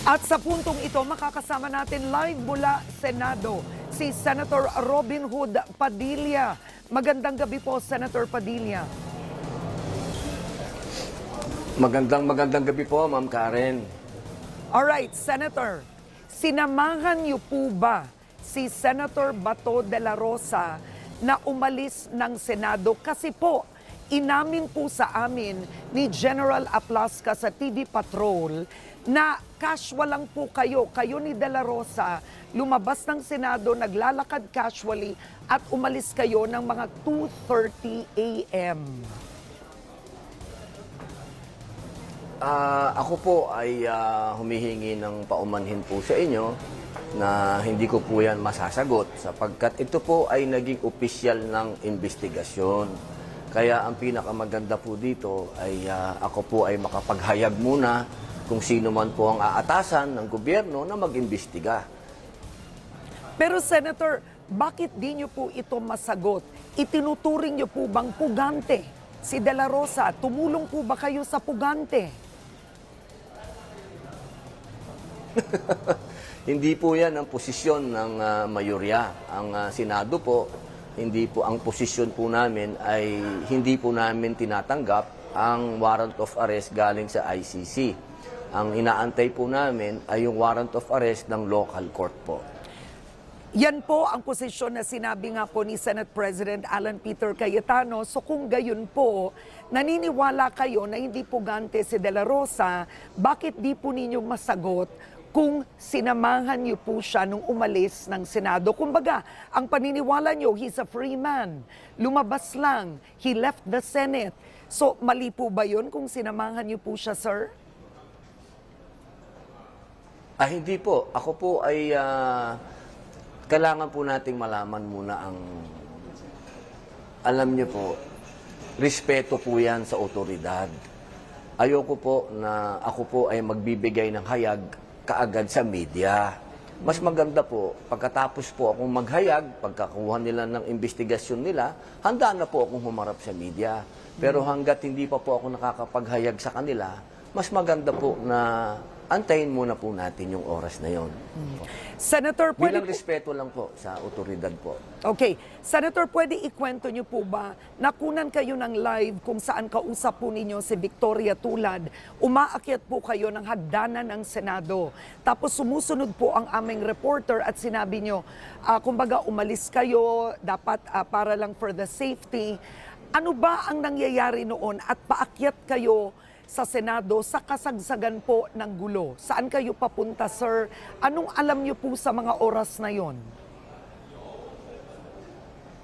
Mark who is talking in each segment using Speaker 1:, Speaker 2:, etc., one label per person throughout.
Speaker 1: At sa puntong ito, makakasama natin live mula Senado si Senator Robin Hood Padilla. Magandang gabi po, Senator Padilla.
Speaker 2: Magandang gabi po, Ma'am Karen.
Speaker 1: Alright, Senator, sinamahan niyo po ba si Senator Bato de la Rosa na umalis ng Senado? Kasi po, inamin po sa amin ni General Aplasca sa TV Patrol na casual lang po kayo ni De La Rosa, lumabas ng Senado, naglalakad casually at umalis kayo ng mga 2:30 a.m.
Speaker 2: Ako po ay humihingi ng paumanhin po sa inyo na hindi ko po yan masasagot sapagkat ito po ay naging opisyal ng investigasyon. Kaya ang pinakamaganda po dito ay ako po ay makapaghayag muna kung sino man po ang aatasan ng gobyerno na mag-imbestiga.
Speaker 1: Pero Senator, bakit di niyo po ito masagot? Itinuturing niyo po bang pugante si De La Rosa? Tumulong po ba kayo sa pugante?
Speaker 2: Hindi po yan ang posisyon ng mayorya. Ang Senado po, hindi po ang posisyon po namin ay hindi po namin tinatanggap ang warrant of arrest galing sa ICC. Ang inaantay po namin ay yung warrant of arrest ng local court po.
Speaker 1: Yan po ang posisyon na sinabi nga po ni Senate President Alan Peter Cayetano. So kung gayon po, naniniwala kayo na hindi pugante si De La Rosa, bakit di po ninyo masagot kung sinamahan niyo po siya nung umalis ng Senado? Kumbaga, ang paniniwala niyo, he's a free man. Lumabas lang. He left the Senate. So mali po ba yun kung sinamahan niyo po siya, sir?
Speaker 2: Hindi po. Ako po ay kailangan po nating malaman muna ang, alam niyo po, respeto po yan sa otoridad. Ayoko po na ako po ay magbibigay ng hayag kaagad sa media. Mas maganda po, pagkatapos po akong maghayag, pagkakuha nila ng investigasyon nila, handa na po akong humarap sa media. Pero hanggat hindi pa po ako nakakapaghayag sa kanila, mas maganda po na antayin muna po natin yung oras na yon.
Speaker 1: Senator, pwede
Speaker 2: Bilang respeto lang po sa otoridad po.
Speaker 1: Okay. Senator, pwede ikwento niyo po ba, nakunan kayo ng live kung saan kausap po ninyo si Victoria Tulad, umaakyat po kayo ng hagdanan ng Senado. Tapos sumusunod po ang aming reporter at sinabi niyo, kumbaga umalis kayo, dapat para lang for the safety. Ano ba ang nangyayari noon at paakyat kayo sa Senado sa kasagsagan po ng gulo? Saan kayo papunta, sir? Anong alam niyo po sa mga oras na yon?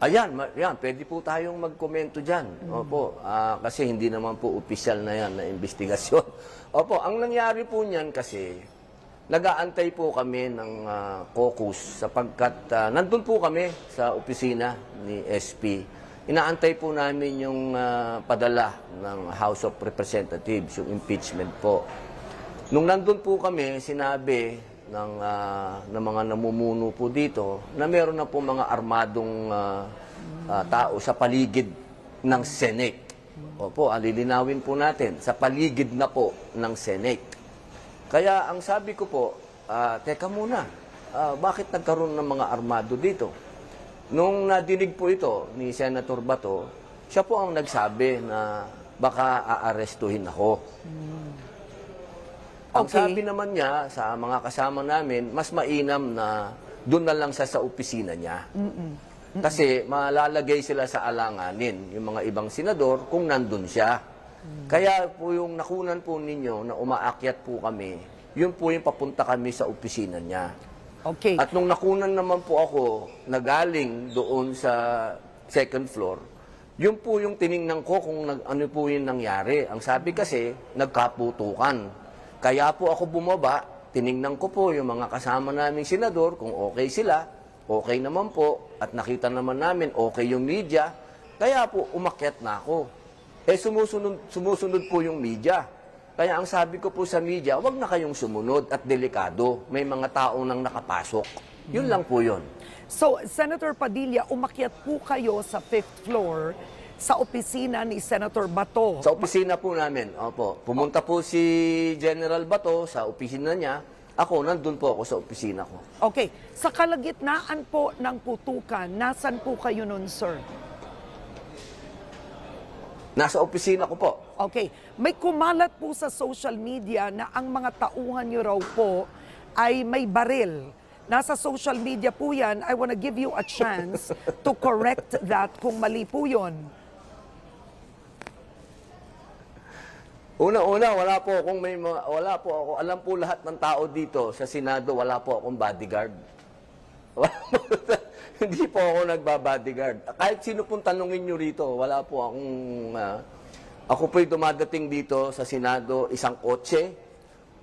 Speaker 2: Ayan, pwede po tayong magkomento dyan. Opo, kasi hindi naman po opisyal na yan na investigasyon. Opo, ang nangyari po niyan kasi, nag-aantay po kami ng caucus sapagkat nandun po kami sa opisina ni SP. Inaantay po namin yung padala ng House of Representatives, yung impeachment po. Nung nandun po kami, sinabi ng mga namumuno po dito na meron na po mga armadong tao sa paligid ng Senate. Opo, alilinawin po natin, sa paligid na po ng Senate. Kaya ang sabi ko po, teka muna, bakit nagkaroon ng mga armado dito? Nung nadinig po ito ni Senator Bato, siya po ang nagsabi na baka aarestuhin ako. Ang sabi naman niya sa mga kasama namin, mas mainam na doon na lang siya sa opisina niya. Kasi malalagay sila sa alanganin, yung mga ibang senador, kung nandun siya. Kaya po yung nakunan po ninyo na umaakyat po kami, yun po yung papunta kami sa opisina niya.
Speaker 1: Okay.
Speaker 2: At nung nakunan naman po ako na galing doon sa second floor, yun po yung tiningnan ko kung ano po yung nangyari. Ang sabi kasi, nagkaputukan. Kaya po ako bumaba, tiningnan ko po yung mga kasama naming senador, kung okay sila, okay naman po, at nakita naman namin okay yung media, kaya po umakyat na ako. Sumusunod po yung media. Kaya ang sabi ko po sa media, wag na kayong sumunod at delikado. May mga tao nang nakapasok. Yun lang po yun.
Speaker 1: So, Senator Padilla, umakyat po kayo sa 5th floor sa opisina ni Senator Bato.
Speaker 2: Sa opisina po namin, opo. Pumunta po si General Bato sa opisina niya ako, nandun po ako sa opisina ko.
Speaker 1: Okay. Sa kalagitnaan po ng putukan, nasan po kayo nun, sir?
Speaker 2: Nasa opisina ko po.
Speaker 1: Okay. May kumalat po sa social media na ang mga tauhan nyo raw po ay may baril. Nasa social media po yan. I wanna give you a chance to correct that kung mali po yun.
Speaker 2: Una-una, wala po ako. Alam po lahat ng tao dito sa Senado, wala po akong bodyguard. Hindi po ako nagba-bodyguard. Kahit sino pong tanungin nyo rito, wala po akong... ako po'y dumadating dito sa Senado, isang kotse.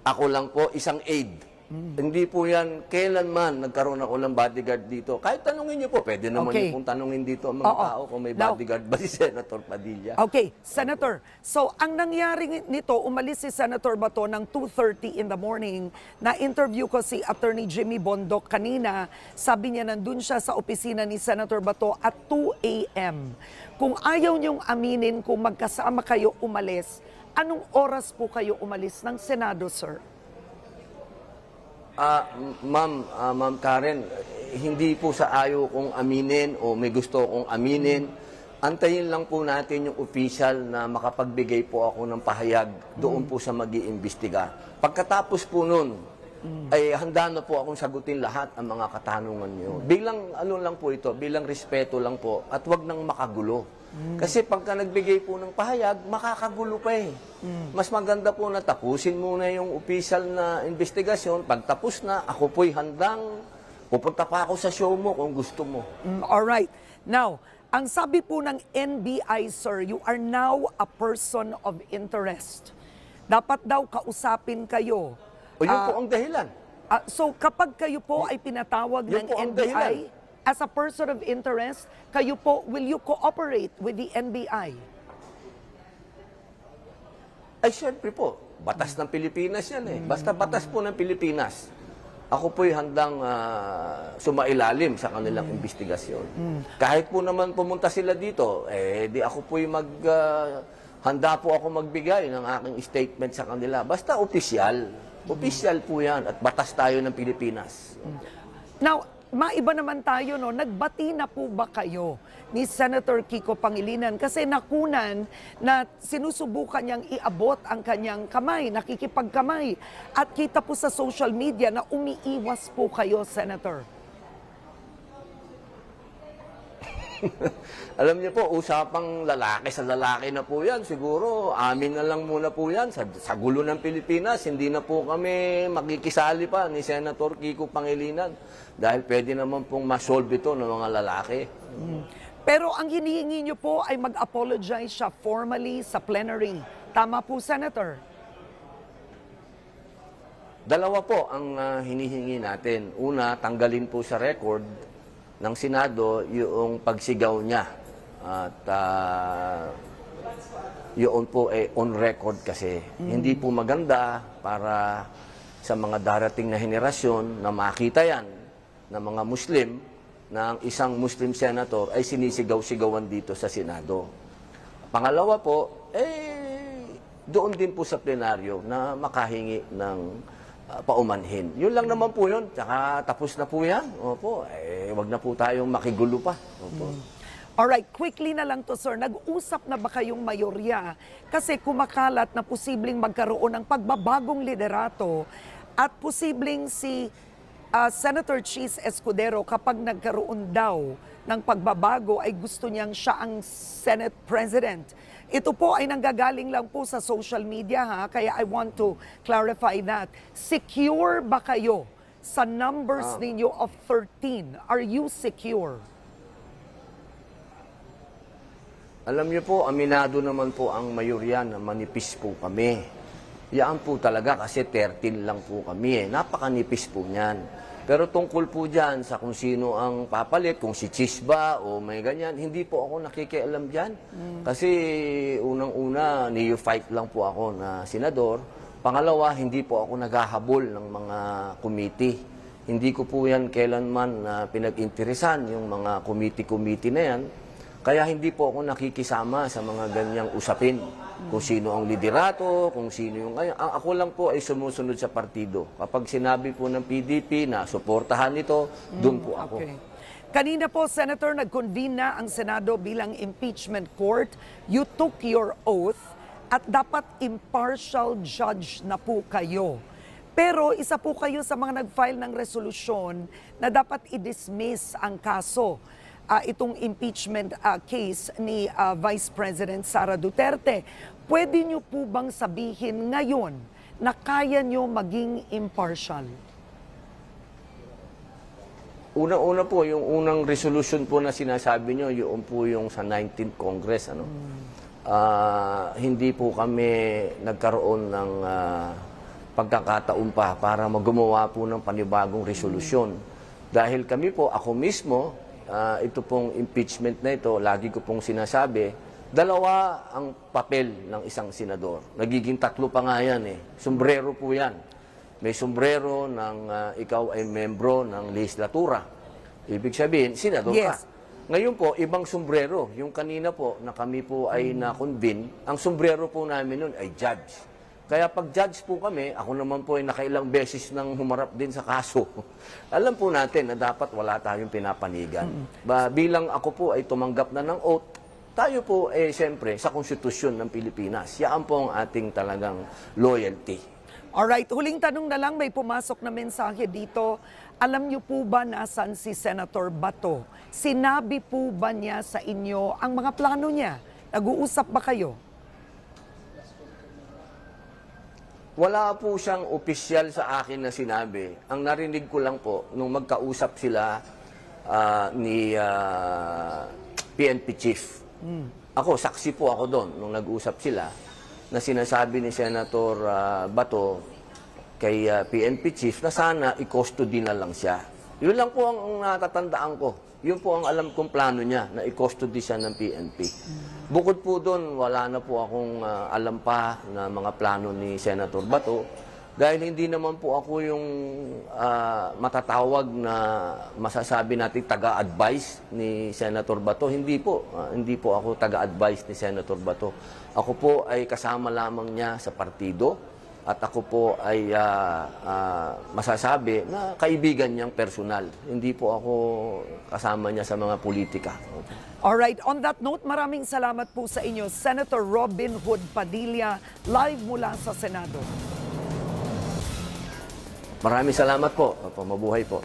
Speaker 2: Ako lang po, isang aide. Hindi po yan, kailanman nagkaroon ako ng bodyguard dito. Kahit tanungin nyo po, pwede naman
Speaker 1: Okay.
Speaker 2: nyo pong tanungin dito ang mga
Speaker 1: Oo.
Speaker 2: tao kung may
Speaker 1: Now-
Speaker 2: bodyguard ba si Senator Padilla.
Speaker 1: Okay, Senator. So, ang nangyari nito, umalis si Senator Bato ng 2:30 in the morning. Na-interview ko si Attorney Jimmy Bondoc kanina. Sabi niya nandun siya sa opisina ni Senator Bato at 2 a.m. Kung ayaw niyong aminin kung magkasama kayo umalis, anong oras po kayo umalis ng Senado, sir?
Speaker 2: Ma'am Karen, hindi po sa ayaw kong aminin o may gusto kong aminin. Antayin lang po natin yung official na makapagbigay po ako ng pahayag doon po sa mag-iimbestiga. Pagkatapos po nun, ay handa na po akong sagutin lahat ang mga katanungan niyo. Bilang ano lang po ito, bilang respeto lang po at wag nang makagulo. Kasi pagka nagbigay po ng pahayag, makakagulo pa eh. Mas maganda po na tapusin muna yung official na investigasyon. Pag tapos na, ako po'y handang pupunta pa ako sa show mo kung gusto mo.
Speaker 1: Alright. Now, ang sabi po ng NBI, sir, you are now a person of interest. Dapat daw kausapin kayo.
Speaker 2: O yun po ang dahilan.
Speaker 1: So kapag kayo po ay pinatawag
Speaker 2: Yun
Speaker 1: ng
Speaker 2: po ang
Speaker 1: NBI,
Speaker 2: dahilan.
Speaker 1: as a person of interest, kayo po, will you cooperate with the NBI?
Speaker 2: Ay, syempre po. Batas ng Pilipinas yan eh. Basta batas po ng Pilipinas. Ako po'y handang sumailalim sa kanilang investigasyon. Kahit po naman pumunta sila dito, di ako po'y handa po ako magbigay ng aking statement sa kanila. Basta opisyal. Opisyal po yan at batas tayo ng Pilipinas.
Speaker 1: Now, maiba naman tayo, no? Nagbati na po ba kayo ni Senator Kiko Pangilinan? Kasi nakunan na sinusubukan niyang iabot ang kanyang kamay, nakikipagkamay. At kita po sa social media na umiiwas po kayo, Senator.
Speaker 2: Alam niyo po, usapang lalaki sa lalaki na po yan. Siguro, amin na lang muna po yan. Sa gulo ng Pilipinas, hindi na po kami makikisali pa ni Senator Kiko Pangilinan. Dahil pwede naman pong masolve ito ng mga lalaki.
Speaker 1: Pero ang hinihingi niyo po ay mag-apologize siya formally sa plenary. Tama po, Senator?
Speaker 2: Dalawa po ang hinihingi natin. Una, tanggalin po sa record ng Senado yung pagsigaw niya. At yun po on record kasi. Hindi po maganda para sa mga darating na henerasyon na makita yan ng mga Muslim na ang isang Muslim senator ay sinisigaw-sigawan dito sa Senado. Pangalawa po, doon din po sa plenaryo na makahingi ng paumanhin. Yun lang naman po yun. Tsaka tapos na po yan. Opo, wag na po tayong makigulo pa. Opo.
Speaker 1: Alright, quickly na lang to, sir. Nag-usap na ba kayong mayorya? Kasi kumakalat na posibleng magkaroon ng pagbabagong liderato at posibleng si Senator Chis Escudero kapag nagkaroon daw ng pagbabago ay gusto niyang siya ang Senate President. Ito po ay nanggagaling lang po sa social media ha, kaya I want to clarify that. Secure ba kayo sa numbers ninyo of 13? Are you secure?
Speaker 2: Alam niyo po, aminado naman po ang mayorya na manipis po kami. Yan po talaga kasi 13 lang po kami eh. Napakanipis po niyan. Pero tungkol po dyan sa kung sino ang papalit, kung si Chis ba o may ganyan, hindi po ako nakikialam dyan. Kasi unang-una, neophyte lang po ako na senador. Pangalawa, hindi po ako naghahabol ng mga committee. Hindi ko po yan kailanman pinag-interesan yung mga committee na yan. Kaya hindi po ako nakikisama sa mga ganyang usapin. kung sino ang liderato, kung sino yung... Ako lang po ay sumusunod sa partido. Kapag sinabi po ng PDP na suportahan ito, doon po ako.
Speaker 1: Okay. Kanina po, Senator, nag-convene na ang Senado bilang impeachment court. You took your oath at dapat impartial judge na po kayo. Pero isa po kayo sa mga nag-file ng resolusyon na dapat i-dismiss ang kaso. Itong impeachment case ni Vice President Sara Duterte. Pwede niyo po bang sabihin ngayon na kaya niyo maging impartial?
Speaker 2: Una-una po, yung unang resolution po na sinasabi nyo, yun po yung sa 19th Congress. Hindi po kami nagkaroon ng pagkakataon pa para gumawa po ng panibagong resolusyon. Dahil kami po, ako mismo, ito pong impeachment na ito, lagi ko pong sinasabi, dalawa ang papel ng isang senador. Nagiging tatlo pa nga yan eh. Sombrero po yan. May sombrero ng ikaw ay membro ng legislatura. Ibig sabihin, senador ka.
Speaker 1: Yes.
Speaker 2: Ngayon po, ibang sombrero. Yung kanina po, na kami po ay na-convene, ang sombrero po namin nun ay judge. Kaya pag judge po kami, ako naman po ay nakailang beses nang humarap din sa kaso. Alam po natin na dapat wala tayong pinapanigan. Bilang ako po ay tumanggap na ng oath, tayo po eh siyempre sa konstitusyon ng Pilipinas. Yan po ang ating talagang loyalty.
Speaker 1: Alright, huling tanong na lang, may pumasok na mensahe dito. Alam niyo po ba nasaan si Senator Bato? Sinabi po ba niya sa inyo ang mga plano niya? Nag-uusap ba kayo?
Speaker 2: Wala po siyang opisyal sa akin na sinabi. Ang narinig ko lang po, nung magkausap sila ni PNP Chief. Ako, saksi po ako doon nung nag-usap sila na sinasabi ni Senator Bato kay PNP Chief na sana i-custody na lang siya. Yun lang po ang natatandaan ko. Yun po ang alam kong plano niya, na i-custody siya ng PNP. Bukod po doon, wala na po akong alam pa na mga plano ni Senator Bato. Dahil hindi naman po ako yung matatawag na masasabi natin taga-advise ni Senator Bato. Hindi po. Hindi po ako taga-advise ni Senator Bato. Ako po ay kasama lamang niya sa partido. At ako po ay masasabi na kaibigan niyang personal. Hindi po ako kasama niya sa mga politika.
Speaker 1: Alright, on that note, maraming salamat po sa inyo, Senator Robin Hood Padilla, live mula sa Senado.
Speaker 2: Maraming salamat po. Mabuhay po.